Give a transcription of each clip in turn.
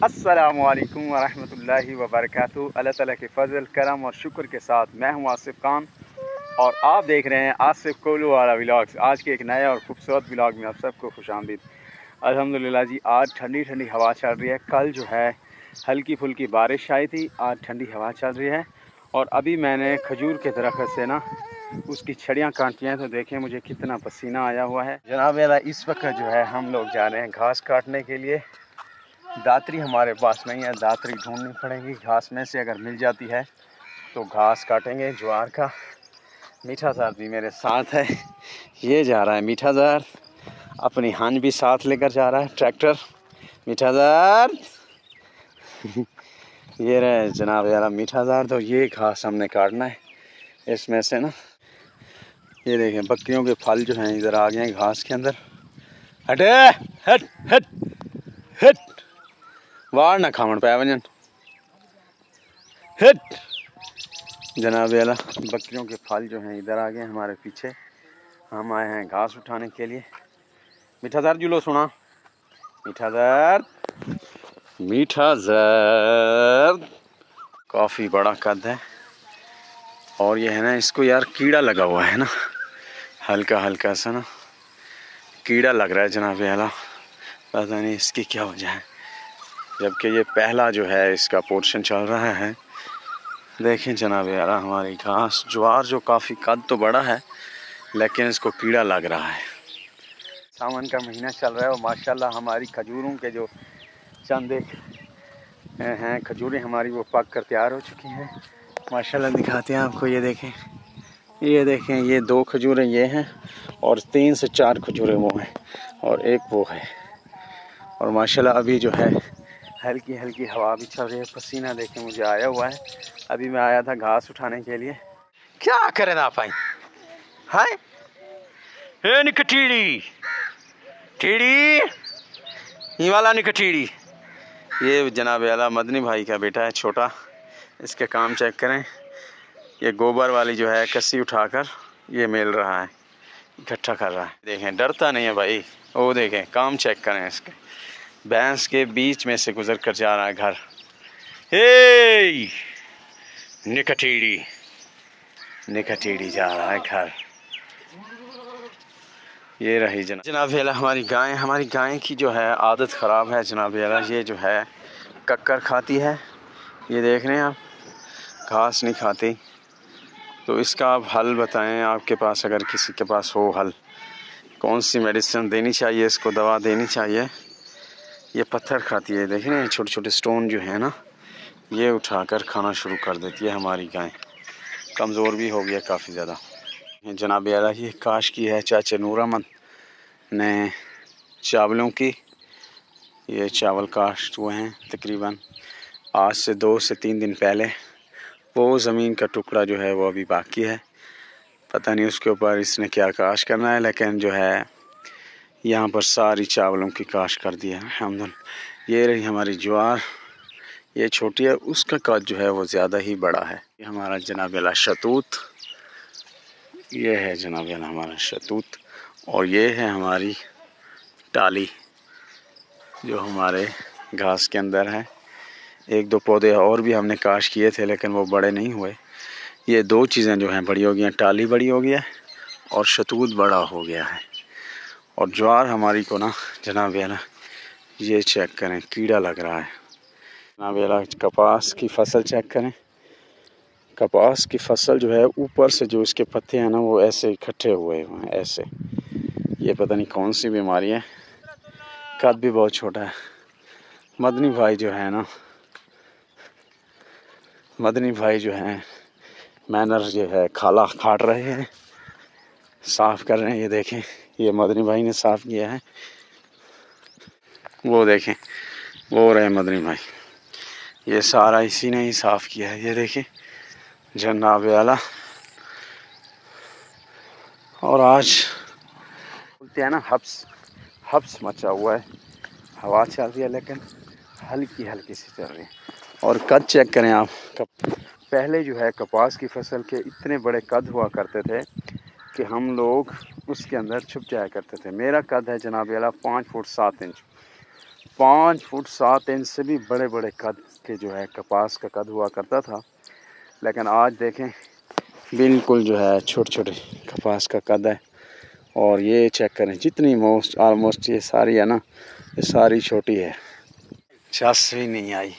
अस्सलामुअलैकुम वरहमतुल्लाहि वबरकातुहू। अल्लाह ताला के फ़ज़ल करम और शुक्र के साथ मैं हूं आसिफ खान और आप देख रहे हैं आसिफ कोलू वाला व्लॉग्स। आज के एक नए और ख़ूबसूरत व्लॉग में आप सबको खुशामदीद। अल्हम्दुलिल्लाह जी, आज ठंडी ठंडी हवा चल रही है। कल जो है हल्की फुल्की बारिश आई थी, आज ठंडी हवा चल रही है। और अभी मैंने खजूर के दरख्त से ना उसकी छड़ियाँ काटी हैं, तो देखें मुझे कितना पसीना आया हुआ है जनाब। इस वक्त जो है हम लोग जा रहे हैं घास काटने के लिए। दातरी हमारे पास नहीं है, दातरी ढूंढनी पड़ेगी। घास में से अगर मिल जाती है तो घास काटेंगे। ज्वार का मीठा जार भी मेरे साथ है, ये जा रहा है मीठा जार, अपनी हंज भी साथ लेकर जा रहा है ट्रैक्टर। मीठा जार ये रहे जनाब यारा मीठा जार। तो ये घास हमने काटना है इसमें से ना। ये देखें बकरियों के फल जो हैं इधर आ गए हैं घास के अंदर। हटे हट हट हट, वार ना खावन पाया वजन हिट। जनाब आला बकरियों के फल जो हैं इधर आ गए हमारे पीछे। हम आए हैं घास उठाने के लिए। मीठा जार जुलो सुना, मीठा जार मीठा जार काफ़ी बड़ा कद है। और ये है ना, इसको यार कीड़ा लगा हुआ है ना, हल्का हल्का सा ना कीड़ा लग रहा है जनाब आला। पता नहीं इसकी क्या वजह है, जबकि ये पहला जो है इसका पोर्शन चल रहा है। देखें जनाब यारा हमारी घास ज्वार जो काफ़ी कद तो बड़ा है लेकिन इसको कीड़ा लग रहा है। सावन का महीना चल रहा है और माशाल्लाह हमारी खजूरों के जो चंद एक हैं खजूरें हमारी वो पक कर तैयार हो चुकी हैं माशाल्लाह। दिखाते हैं आपको, ये देखें, ये देखें, ये 2 खजूरें ये हैं और 3 से 4 खजूरें वो हैं और एक वो है। और माशाल्लाह अभी जो है हल्की हल्की हवा भी चल रही है। पसीना देखें मुझे आया हुआ है। अभी मैं आया था घास उठाने के लिए। क्या करें आप भाई, हाय हे निकटीड़ी टीड़ी ये वाला निकटीड़ी। ये जनाब आला मदनी भाई का बेटा है छोटा, इसके काम चेक करें। ये गोबर वाली जो है कस्सी उठाकर ये मेल रहा है, इकट्ठा कर रहा है। देखें डरता नहीं है भाई। वो देखें काम चेक करें इसके, भैंस के बीच में से गुजर कर जा रहा है घर। हे निकटीड़ी निकटीड़ी जा रहा है घर। ये रही जनाब हमारी गाय की जो है आदत ख़राब है जनाब। ये जो है कक्कर खाती है, ये देख रहे हैं आप, घास नहीं खाती। तो इसका आप हल बताएं, आपके पास अगर किसी के पास हो हल, कौन सी मेडिसिन देनी चाहिए इसको, दवा देनी चाहिए। ये पत्थर खाती है, देख रहे हैं छोटे छोटे स्टोन जो है ना, ये उठाकर खाना शुरू कर देती है हमारी गाय। कमज़ोर भी हो गया काफ़ी ज़्यादा जनाब आला। ये काश की है चाचा नूर अहमद ने चावलों की। ये चावल काश्त हुए हैं तकरीबन आज से 2 से 3 दिन पहले। वो ज़मीन का टुकड़ा जो है वो अभी बाकी है, पता नहीं उसके ऊपर इसने क्या काश करना है, लेकिन जो है यहाँ पर सारी चावलों की काश कर दी है अल्हम्दुलिल्लाह। ये रही हमारी ज्वार, ये छोटी है, उसका कद जो है वो ज़्यादा ही बड़ा है। ये हमारा जनाब आला शतूत, ये है जनाब आला हमारा शतूत। और ये है हमारी टाली जो हमारे घास के अंदर है। 1-2 पौधे और भी हमने काश किए थे लेकिन वो बड़े नहीं हुए। ये 2 चीज़ें जो हैं बड़ी हो गई हैं, टाली बड़ी हो गया है और शतूत बड़ा हो गया है। और ज्वार हमारी को ना जनाब आला ये चेक करें कीड़ा लग रहा है जनाब आला। कपास की फसल चेक करें, कपास की फसल जो है ऊपर से जो इसके पत्ते हैं ना वो ऐसे इकट्ठे हुए हैं ऐसे। ये पता नहीं कौन सी बीमारी है, कद भी बहुत छोटा है। मदनी भाई जो है ना, मदनी भाई जो हैं मैनर जो है खाला काट रहे हैं, साफ़ कर रहे हैं। ये देखें ये मदनी भाई ने साफ़ किया है, वो देखें वो रहे मदनी भाई, ये सारा इसी ने ही साफ़ किया है। ये देखें जनाब आला। और आज बोलते हैं ना हब्स मचा हुआ है, हवा चल रही है लेकिन हल्की हल्की सी चल रही है। और कद चेक करें आप, पहले जो है कपास की फसल के इतने बड़े कद हुआ करते थे कि हम लोग उसके अंदर छुप जाया करते थे। मेरा कद है जनाब आला 5 फुट 7 इंच, 5 फुट 7 इंच से भी बड़े बड़े कद के जो है कपास का कद हुआ करता था, लेकिन आज देखें बिल्कुल जो है छोटे छोटे कपास का कद है। और ये चेक करें जितनी ऑलमोस्ट ये सारी है ना, ये सारी छोटी है। चस भी नहीं आई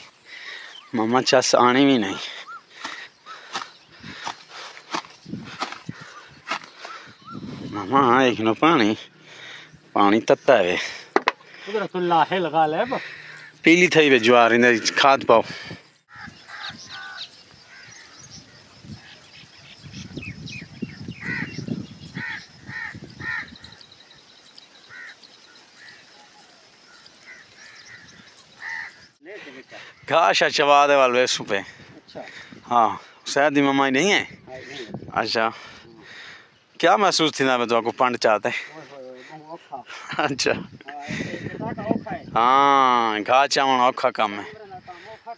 मम्मा, चस आनी भी नहीं। मम्मा एक नो पानी तत्ता है पीली थी वे ज्वार इन खाद पाओ। घास चबा दे वाल वेसू पे। अच्छा हाँ शायद ही मम्मा ही नहीं है। अच्छा क्या महसूस थी ना मैं तो पंड चाहते अच्छा हाँ घास चावण औखा काम है।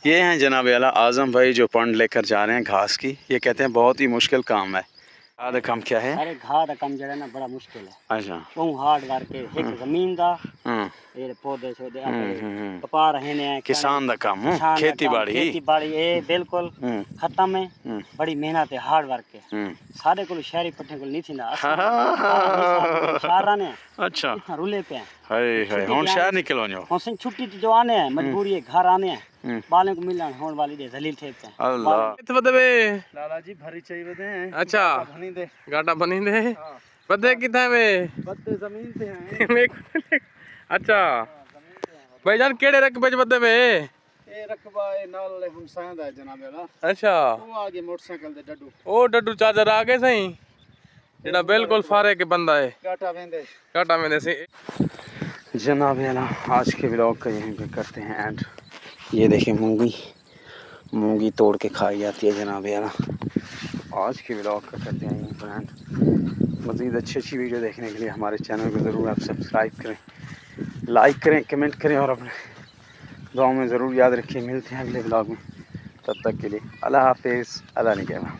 ये हैं जनाब आला आजम भाई जो पंड लेकर जा रहे हैं घास की। ये कहते हैं बहुत ही मुश्किल काम है। घाह काम क्या है? अरे घाह का काम जड़ा ना बड़ा मुश्किल है। अच्छा बहुत हार्ड वर्क है। एक जमीन दा ये पौधे छोड़े कपा रहे ने किसान दा काम खेती बाड़ी ये बिल्कुल खत्म है। बड़ी मेहनत है, हार्ड वर्क है। सारे को शहरी पट्टे को नहीं थी ना शहर ने। अच्छा रुले पे हाय हाय हुन शहर निकलो जो हुन छुट्टी जो आने हैं मजबूरी है घर आने हैं बाले को मिलन होने वाली दे जलील थे पे अल्लाह कित बदे लाला जी भरी चाहिए बदे। अच्छा बनी दे गाटा बनी दे बदे किथा वे बदे जमीन से हैं अच्छा भाईजान केड़े रकबे च बदे वे ए रकबा ए नाल हमसां दा जनाब वाला। अच्छा वो आगे मोटरसाइकिल दे डड्डू ओ डड्डू चार्जर आ गए सही जेड़ा बिल्कुल फारे के बंदा है काटा वेंदे से जनाब वाला। आज के व्लॉग का यहीं पे करते हैं एंड। ये देखिए मूंगी तोड़ के खाई जाती है जनाब यारा। आज के व्लॉग का करते हैं यहीं पर एंड। मज़ीद अच्छी वीडियो देखने के लिए हमारे चैनल को ज़रूर आप सब्सक्राइब करें, लाइक करें, कमेंट करें और अपने दुआओं में ज़रूर याद रखिए। मिलते हैं अगले व्लॉग में, तब तक के लिए अल्लाह हाफिज़, अल्लाह निगहबान।